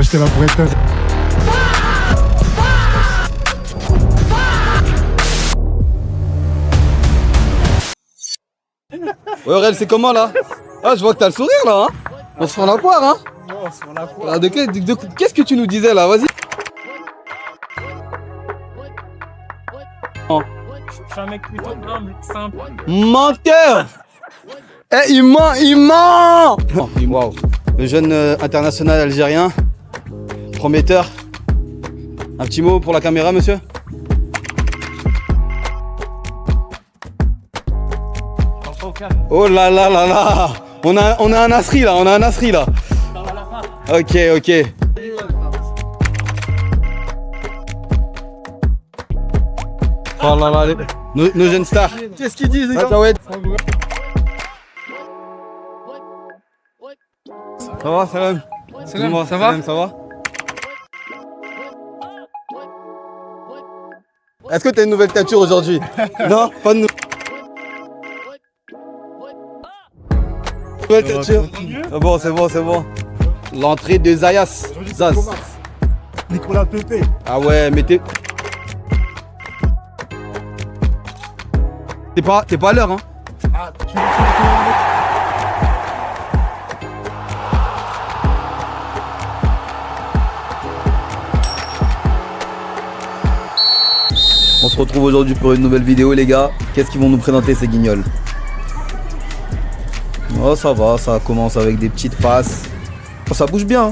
Moi j'étais là pour être. Ouais Aurel, c'est comment là? Ah, je vois que t'as le sourire là, hein? On se fend la poire, hein? Non, on se fait la poire. Ah, qu'est-ce que tu nous disais là? Vas-y. Je suis un mec plutôt humble, simple. Menteur! Eh, il ment! Waouh. Le jeune international algérien, prometteur. Un petit mot pour la caméra, monsieur? Oh là là là là! On a un Asri là, Ok. Oh là là, nos jeunes stars. Qu'est-ce qu'ils disent, les gars? Ça va, Salam? Salam, ça va? Ça va? Est-ce que t'as une nouvelle teinture aujourd'hui? Non, pas de nouvelle teinture. Ah bon, c'est bon. L'entrée de Zayas. Zaz. Nicolas Pépé. Ah ouais, mais t'es pas à l'heure, hein? Ah, On se retrouve aujourd'hui pour une nouvelle vidéo, les gars. Qu'est-ce qu'ils vont nous présenter, ces guignols? Oh, ça va, ça commence avec des petites passes. Oh, ça bouge bien.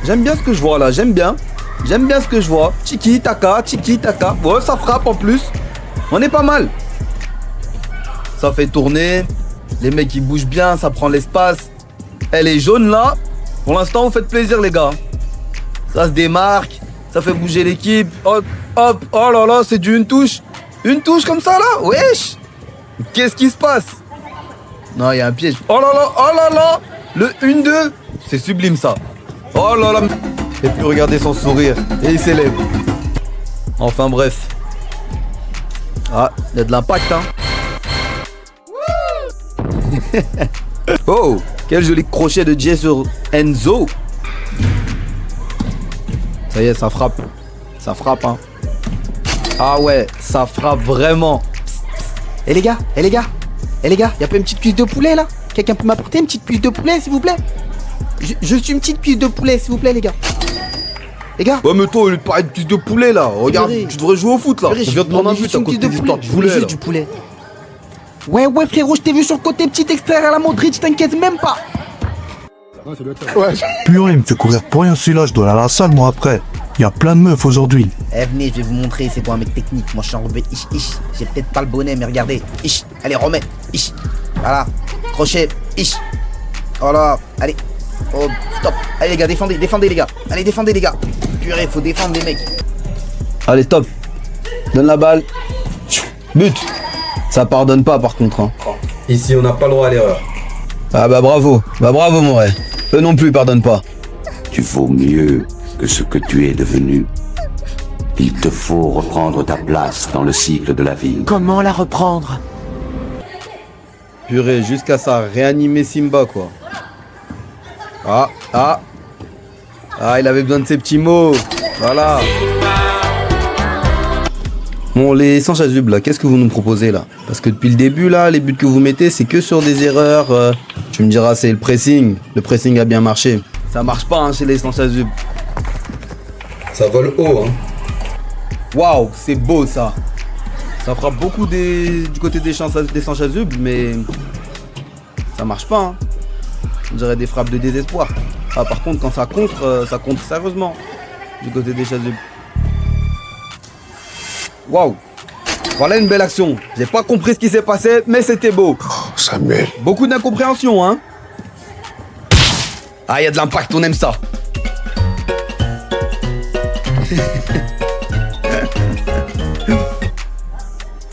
J'aime bien ce que je vois là, j'aime bien ce que je vois. Tiki taka. Ouais, ça frappe en plus. On est pas mal. Ça fait tourner. Les mecs ils bougent bien, ça prend l'espace. Elle est jaune là. Pour l'instant, vous faites plaisir, les gars. Ça se démarque. Ça fait bouger l'équipe. Hop. Oh là là, c'est du une touche. Une touche comme ça là. Wesh. Qu'est-ce qui se passe? Non, il y a un piège. Oh là là. Le 1-2. C'est sublime ça. Oh là là. Et puis regardez son sourire. Et il s'élève. Enfin bref. Ah, il y a de l'impact, hein. Oh, quel joli crochet de Jay sur Enzo. Ça y est, ça frappe. Ça frappe, hein. Ah ouais, ça frappe vraiment. Eh les gars, y a pas une petite cuisse de poulet là? Quelqu'un peut m'apporter une petite cuisse de poulet, s'il vous plaît? Je suis une petite cuisse de poulet, s'il vous plaît, les gars. Ouais, mais toi, au lieu de parler de cuisse de poulet là, regarde, tu devrais jouer au foot là. Je viens de prendre un but à cause des histoires de poulet. Juste du poulet. Ouais, frérot, je t'ai vu sur le côté, petit extrait à la Modric, t'inquiète même pas. Purée, il me fait courir pour rien celui-là, je dois aller à la salle moi après. Il y a plein de meufs aujourd'hui. Eh, venez, je vais vous montrer c'est quoi un mec technique. Moi, je suis enrobé, j'ai peut-être pas le bonnet, mais regardez. Allez, remets, voilà, crochet, oh là, allez, oh, stop. Allez les gars, défendez les gars. Allez, défendez les gars. Purée, faut défendre les mecs. Allez, stop. Donne la balle. But. Ça pardonne pas par contre, hein. Ici, on n'a pas le droit à l'erreur. Ah bah bravo mon ré. Eux non plus pardonnent pas. Tu vaux mieux que ce que tu es devenu. Il te faut reprendre ta place dans le cycle de la vie. Comment la reprendre? Purée, jusqu'à ça, réanimer Simba quoi. Ah, il avait besoin de ces petits mots. Voilà. Bon, les sans chasubles là, qu'est-ce que vous nous proposez là? Parce que depuis le début là, les buts que vous mettez, c'est que sur des erreurs. Tu me diras, c'est le pressing. Le pressing a bien marché. Ça marche pas hein, chez les sans chasubles. Ça vole haut, hein. Waouh, c'est beau ça. Ça frappe beaucoup du côté des sans chasubles, mais ça marche pas, hein. On dirait des frappes de désespoir. Ah, par contre, quand ça contre sérieusement du côté des chasubles. Waouh! Voilà une belle action. J'ai pas compris ce qui s'est passé, mais c'était beau. Oh, Samuel. Beaucoup d'incompréhension, hein? Ah, il y a de l'impact, on aime ça.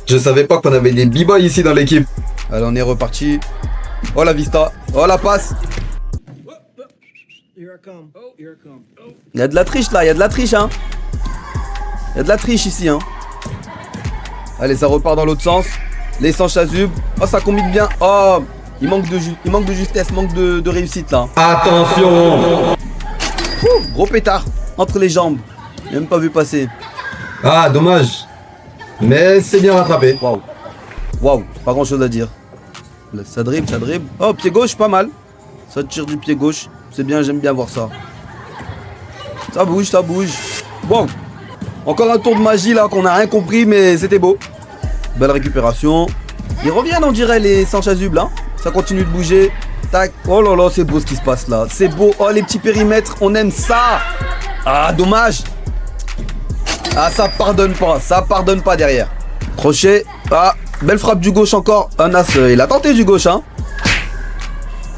Je savais pas qu'on avait des b-boys ici dans l'équipe. Allez, on est reparti. Oh la vista. Oh la passe. Il y a de la triche là, il y a de la triche, hein. Il y a de la triche ici, hein. Allez, ça repart dans l'autre sens. Les sans chasubles. Oh, ça combine bien. Oh, il manque de justesse, manque de réussite là. Attention. Gros pétard. Entre les jambes. Même pas vu passer. Ah, dommage. Mais c'est bien rattrapé. Waouh. Waouh. Pas grand chose à dire. Là, ça dribble, ça dribble. Oh, pied gauche, pas mal. Ça tire du pied gauche. C'est bien, j'aime bien voir ça. Ça bouge, ça bouge. Wow. Encore un tour de magie là qu'on a rien compris, mais c'était beau. Belle récupération. Ils reviennent, on dirait, les sans chasubles, hein. Ça continue de bouger. Tac. Oh là là, c'est beau ce qui se passe là. C'est beau. Oh, les petits périmètres, on aime ça. Ah, dommage. Ah, ça pardonne pas. Ça pardonne pas derrière. Crochet. Ah, belle frappe du gauche encore. Ah, Nas, il a tenté du gauche, hein.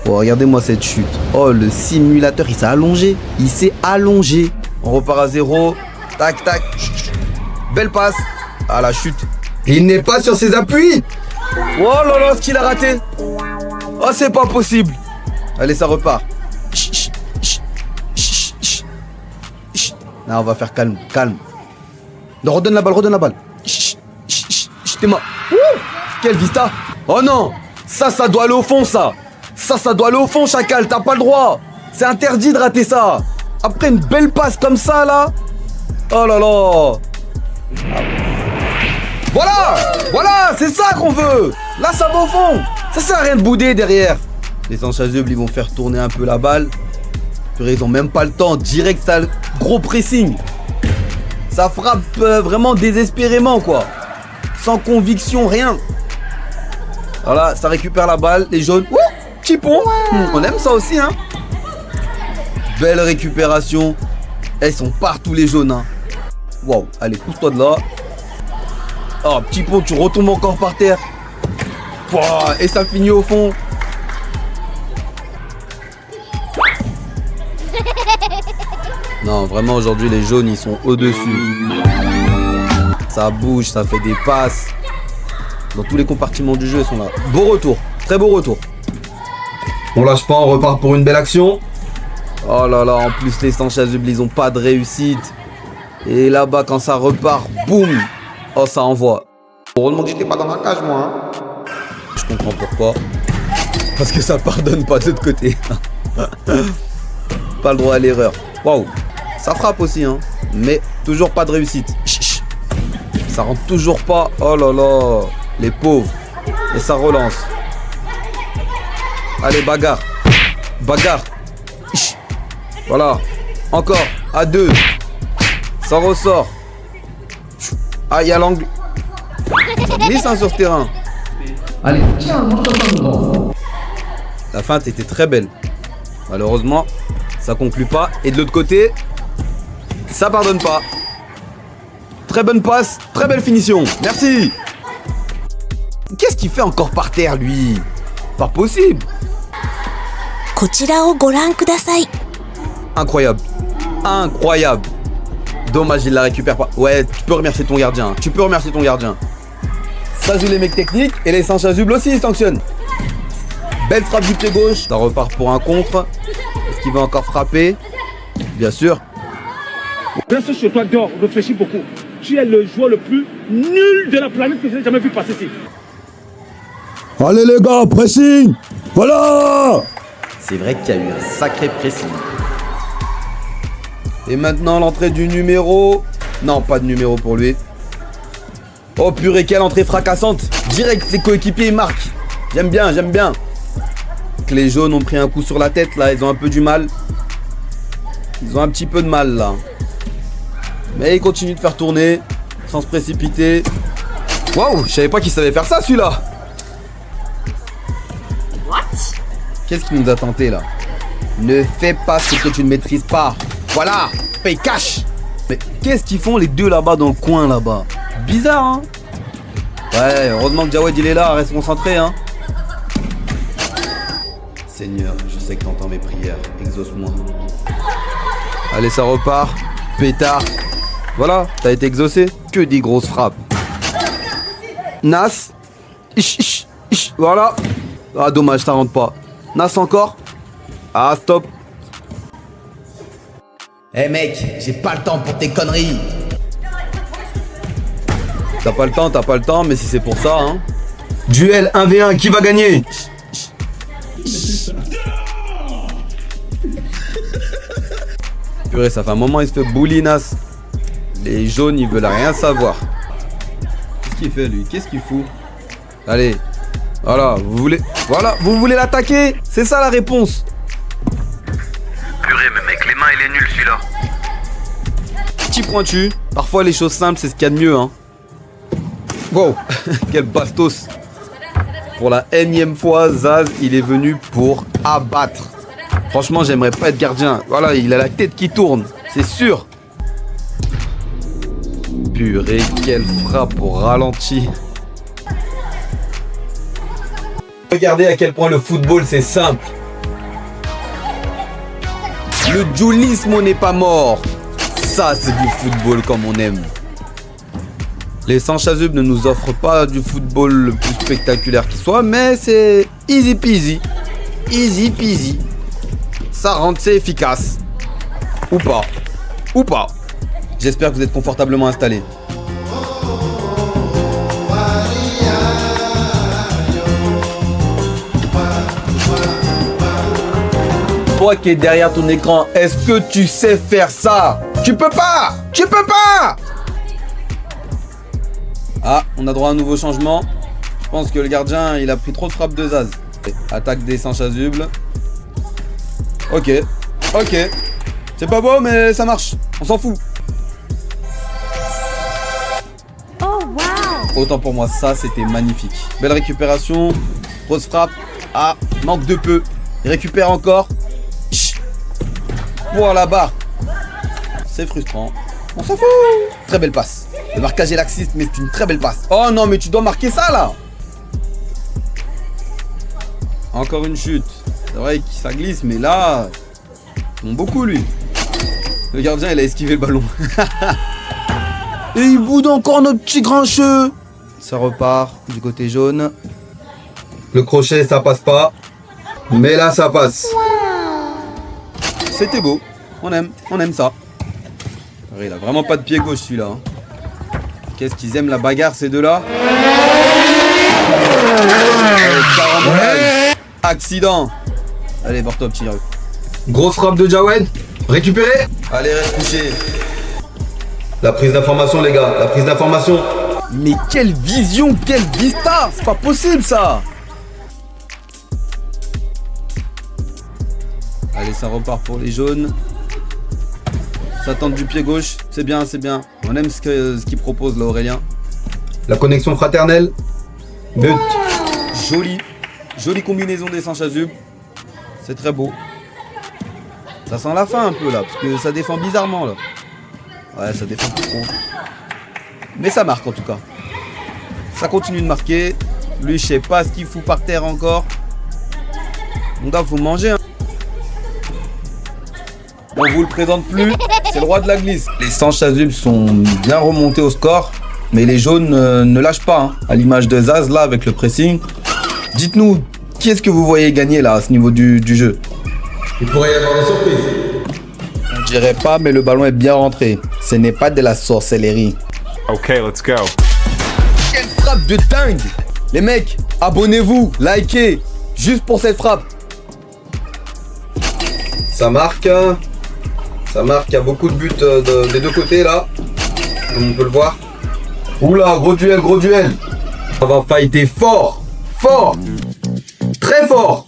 Oh, regardez-moi cette chute. Oh, le simulateur, il s'est allongé. Il s'est allongé. On repart à 0. Tac, tac. Belle passe. Ah, la chute. Il n'est pas sur ses appuis. Oh là là, ce qu'il a raté. Oh, c'est pas possible. Allez, ça repart. Là, on va faire calme, calme. Non, redonne la balle, redonne la balle. T'es mort. Quelle vista. Oh non. Ça doit aller au fond, ça. Ça doit aller au fond, Chacal. T'as pas le droit. C'est interdit de rater ça. Après une belle passe comme ça, là. Oh là là. Voilà, c'est ça qu'on veut. Là, ça va au fond. Ça sert à rien de bouder derrière. Les sans chasubles, ils vont faire tourner un peu la balle. Purée, ils ont même pas le temps. Direct, ça, gros pressing. Ça frappe vraiment désespérément, quoi. Sans conviction, rien. Voilà, ça récupère la balle. Les jaunes. Ouh, petit pont. On aime ça aussi, hein. Belle récupération. Ils sont partout, les jaunes, hein. Waouh, allez, pousse-toi de là. Oh, petit pont, tu retombes encore par terre. Pouah, et ça finit au fond. Non, vraiment, aujourd'hui, les jaunes, ils sont au-dessus. Ça bouge, ça fait des passes. Dans tous les compartiments du jeu, ils sont là. Beau retour, très beau retour. On lâche pas, on repart pour une belle action. Oh là là, en plus, les sans chasubles, ils ont pas de réussite. Et là-bas, quand ça repart, boum. Oh, ça envoie. Heureusement que j'étais pas dans ma cage, moi. Hein. Je comprends pourquoi. Parce que ça pardonne pas de l'autre côté. Pas le droit à l'erreur. Waouh. Ça frappe aussi, hein. Mais toujours pas de réussite. Ça rentre toujours pas. Oh là là. Les pauvres. Et ça relance. Allez, bagarre. Bagarre. Voilà. Encore. À 2. Ça ressort. Ah, il y a l'angle. Ça glisse, hein, sur ce terrain. Allez, tiens, la feinte était très belle. Malheureusement, ça conclut pas. Et de l'autre côté, ça pardonne pas. Très bonne passe, très belle finition. Merci. Qu'est-ce qu'il fait encore par terre, lui? Pas possible. こちらをご覧ください。 Incroyable. Incroyable. Dommage, il la récupère pas. Ouais, tu peux remercier ton gardien. Tu peux remercier ton gardien. Ça joue les mecs techniques et les sans chasubles aussi, ils sanctionnent. Belle frappe du pied gauche. Ça repart pour un contre. Est-ce qu'il va encore frapper? Bien sûr. Reste chez toi, dehors, réfléchis beaucoup. Tu es le joueur le plus nul de la planète que j'ai jamais vu passer ici. Allez les gars, pressing. Voilà. C'est vrai qu'il y a eu un sacré pressing. Et maintenant l'entrée du numéro. Non, pas de numéro pour lui. Oh purée, quelle entrée fracassante. Direct, les coéquipiers marquent. J'aime bien, j'aime bien. Les jaunes ont pris un coup sur la tête là, ils ont un peu du mal. Ils ont un petit peu de mal là. Mais ils continuent de faire tourner sans se précipiter. Waouh, je savais pas qu'il savait faire ça celui-là. Qu'est-ce qu'il nous a tenté là? Ne fais pas ce que tu ne maîtrises pas. Voilà, paye cash. Mais qu'est-ce qu'ils font les deux là-bas dans le coin là-bas? Bizarre, hein? Ouais, heureusement que Jawed il est là, reste concentré, hein. Seigneur, je sais que t'entends mes prières, exauce-moi. Allez, ça repart. Pétard. Voilà, t'as été exaucé. Que des grosses frappes. Nas. Voilà. Ah, dommage, ça rentre pas. Nas encore. Ah, stop. Eh mec, j'ai pas le temps pour tes conneries. T'as pas le temps, mais si c'est pour ça, hein. Duel 1v1, qui va gagner? Purée, ça fait un moment, il se fait boulinasse. Les jaunes, ils veulent rien savoir. Qu'est-ce qu'il fait, lui? Qu'est-ce qu'il fout? Allez. Voilà, vous voulez l'attaquer? C'est ça la réponse. Purée, mais mec, les mains, il est nul celui-là. Petit pointu. Parfois, les choses simples, c'est ce qu'il y a de mieux, hein. Wow, quel bastos. Pour la énième fois, Zaz, il est venu pour abattre. Franchement, j'aimerais pas être gardien. Voilà, il a la tête qui tourne, c'est sûr. Purée, quelle frappe au ralenti. Regardez à quel point le football c'est simple. Le dualisme n'est pas mort. Ça, c'est du football comme on aime. Les Sanchazub ne nous offrent pas du football le plus spectaculaire qui soit, mais c'est easy peasy. Easy peasy. Ça rentre, c'est efficace. Ou pas. Ou pas. J'espère que vous êtes confortablement installés. Toi qui es derrière ton écran, est-ce que tu sais faire ça? Tu peux pas! Tu peux pas! Ah, on a droit à un nouveau changement. Je pense que le gardien, il a pris trop de frappes de Zaz. Attaque des Sanchazub. Ok. Ok. C'est pas beau, mais ça marche. On s'en fout. Oh, wow! Autant pour moi, ça, c'était magnifique. Belle récupération. Grosse frappe. Ah, manque de peu. Il récupère encore. Chut. Pour la barre. C'est frustrant. On s'en fout. Très belle passe. Le marquage est laxiste, mais c'est une très belle passe. Oh non, mais tu dois marquer ça, là. Encore une chute. C'est vrai que ça glisse, mais là... Bon, beaucoup, lui. Le gardien, il a esquivé le ballon. Et il boude encore notre petit grincheux. Ça repart du côté jaune. Le crochet ça passe pas. Mais là ça passe. C'était beau. On aime ça. Il a vraiment pas de pied gauche celui-là. Qu'est-ce qu'ils aiment la bagarre ces deux-là. Accident. Allez, barre-toi petit Yaru. Grosse frappe de Jawed. Récupéré. Allez, reste couché. La prise d'information les gars. La prise d'information. Mais quelle vision, quelle vista. C'est pas possible ça. Allez, ça repart pour les jaunes. Ça tente du pied gauche. C'est bien, c'est bien. On aime ce qu'il propose là, Aurélien. La connexion fraternelle. But. Jolie. Jolie combinaison des Sanchazub. C'est très beau. Ça sent la fin un peu là, parce que ça défend bizarrement là. Ouais, ça défend plus trop. Mais ça marque en tout cas. Ça continue de marquer. Lui, je sais pas ce qu'il fout par terre encore. Mon gars, faut manger. Hein. On vous le présente plus. C'est le roi de la glisse. Les Sanchazub sont bien remontés au score. Mais les jaunes ne lâchent pas. Hein. À l'image de Zaz là avec le pressing. Dites-nous, qui est-ce que vous voyez gagner là à ce niveau du jeu? Il pourrait y avoir des surprises. On dirait pas, mais le ballon est bien rentré. Ce n'est pas de la sorcellerie. Ok, let's go. Quelle frappe de dingue! Les mecs, abonnez-vous, likez, juste pour cette frappe. Ça marque. Ça marque, il y a beaucoup de buts des deux côtés là. Comme on peut le voir. Oula, gros duel, gros duel. On va fighter fort. Fort. Très fort.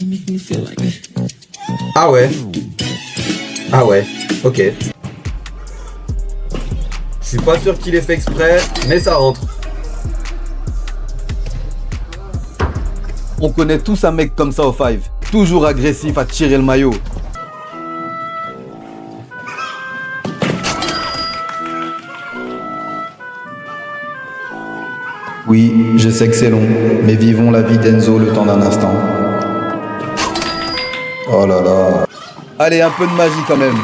Ah ouais. Ah ouais, ok. Je suis pas sûr qu'il ait fait exprès, mais ça rentre. On connaît tous un mec comme ça au Five. Toujours agressif à tirer le maillot. Oui, je sais que c'est long, mais vivons la vie d'Enzo le temps d'un instant. Oh là là. Allez, un peu de magie quand même.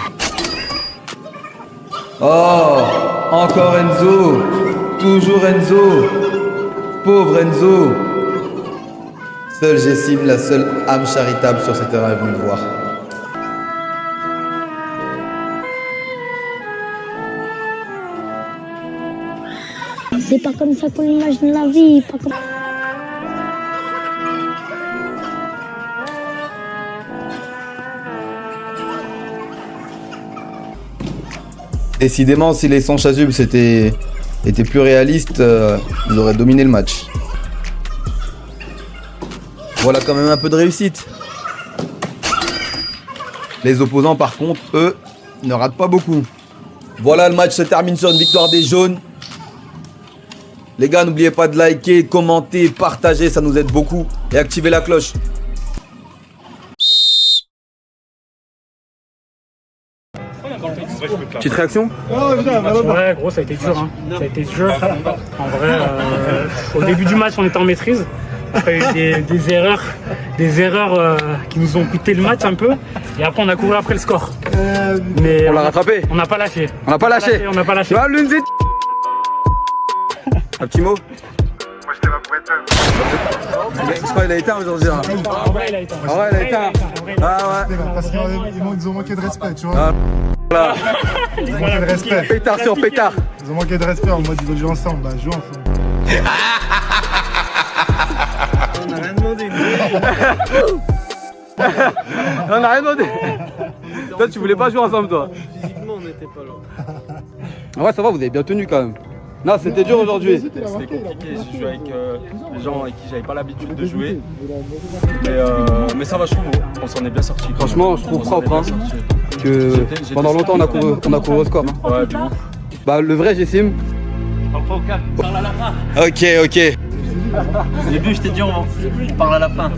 Oh, encore Enzo. Toujours Enzo. Pauvre Enzo. Seul Jessim, la seule âme charitable sur ce terrain est venue le voir. C'est pas comme ça qu'on imagine la vie, pas comme... Décidément, si les 100 chasubles étaient plus réalistes, ils auraient dominé le match. Voilà quand même un peu de réussite. Les opposants, par contre, eux, ne ratent pas beaucoup. Voilà, le match se termine sur une victoire des jaunes. Les gars, n'oubliez pas de liker, commenter, partager, ça nous aide beaucoup. Et activer la cloche. Petite réaction? Ouais, gros, ça a été dur. Hein. Ça a été dur. En vrai, au début du match, on était en maîtrise. Après, il y a eu des erreurs qui nous ont coûté le match un peu. Et après, on a couru après le score. Mais on l'a rattrapé. On n'a pas lâché. On n'a pas lâché. On n'a pas lâché. Ah, Lunzi. Un petit mot? Moi, j'étais là pour éteindre. Je crois qu'il a éteint aujourd'hui. Hein. En vrai, il a éteint. Ah ouais, il a éteint. Ah ouais. Parce qu'ils ont manqué de respect, tu vois. Ah, voilà. Ils ont manqué de respect. Pétard sur pétard. Ils ont manqué de respect en mode ils ont joué ensemble. Bah, jouez ensemble. On n'a rien demandé. On n'a rien demandé. Toi, tu voulais pas jouer ensemble, toi? Physiquement, on n'était pas là. Ouais, ça va, vous avez bien tenu quand même. Non, c'était dur aujourd'hui. C'était compliqué, j'ai joué avec des gens avec qui j'avais pas l'habitude de jouer. Mais ça va, je trouve, on s'en est bien sorti. Franchement, je trouve propre. Hein, que pendant longtemps, on a couru au score. Hein. Ouais, du coup. Bah, le vrai, j'estime. Parle à la fin. Ok. Au début, je t'ai dit, on parle à la fin.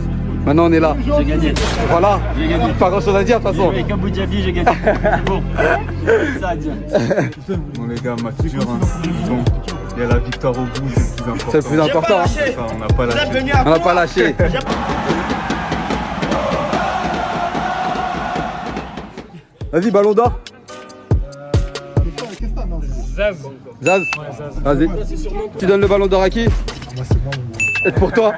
Maintenant, on est là. J'ai gagné. Voilà. J'ai gagné. Pas grand chose à dire, de toute façon. Avec Abu Dhabi, j'ai gagné. C'est bon. Ça à dire. Bon, les gars, match dur. Hein. Donc, il y a la victoire au bout, c'est le plus important. C'est le plus important. Hein. Ça, on n'a pas lâché. On n'a pas lâché. Vas-y, ballon d'or. Zaz. Zaz. Vas-y. Tu donnes le ballon d'or à qui? Moi, c'est bon. Et pour toi?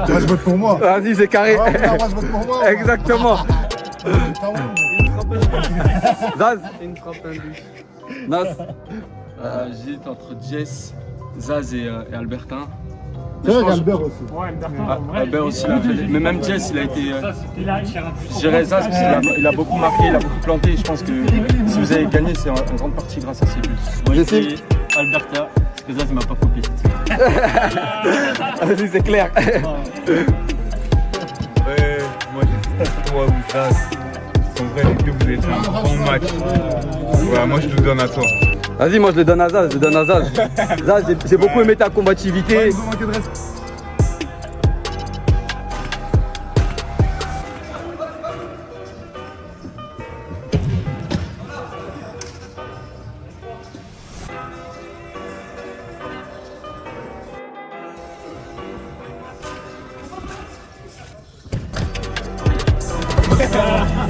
Moi, je vote pour moi. Vas-y, c'est carré. Moi, je vote pour moi. Exactement. Zaz. Une frappe, un but. Nas. J'hésite entre Jess, Zaz et Albertin. C'est vrai, Albert aussi. Ouais, Albertin. Albert aussi, il a fait. Mais même Jess, il a été. Je dirais Zaz parce qu'il a beaucoup marqué, il a beaucoup planté. Je pense que si vous avez gagné, c'est en grande partie grâce à ses buts. Moi, je dis Alberta, parce que Zaz, il m'a pas copié. Vas-y, c'est clair. Ouais, moi j'ai toi ou Zaz. En vrai, les deux, vous avez fait un bon match. Ouais, moi je te donne à toi. Vas-y, moi je le donne à Zaz. Zaz, j'ai beaucoup aimé ta combativité.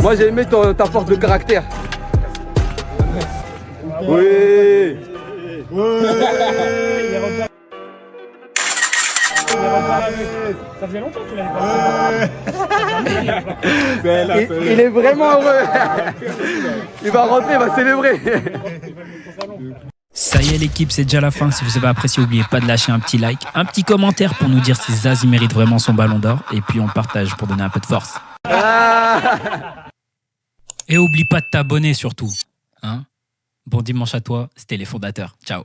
Moi j'ai aimé ta force de caractère. Oui. Ça fait longtemps que tu l'avais pas. Il est vraiment heureux. Il va rentrer, il va célébrer. Ça y est l'équipe, c'est déjà la fin. Si vous avez apprécié, n'oubliez pas de lâcher un petit like, un petit commentaire pour nous dire si Zaz il mérite vraiment son ballon d'or. Et puis on partage pour donner un peu de force. Et oublie pas de t'abonner surtout. Hein? Bon dimanche à toi, c'était les fondateurs. Ciao.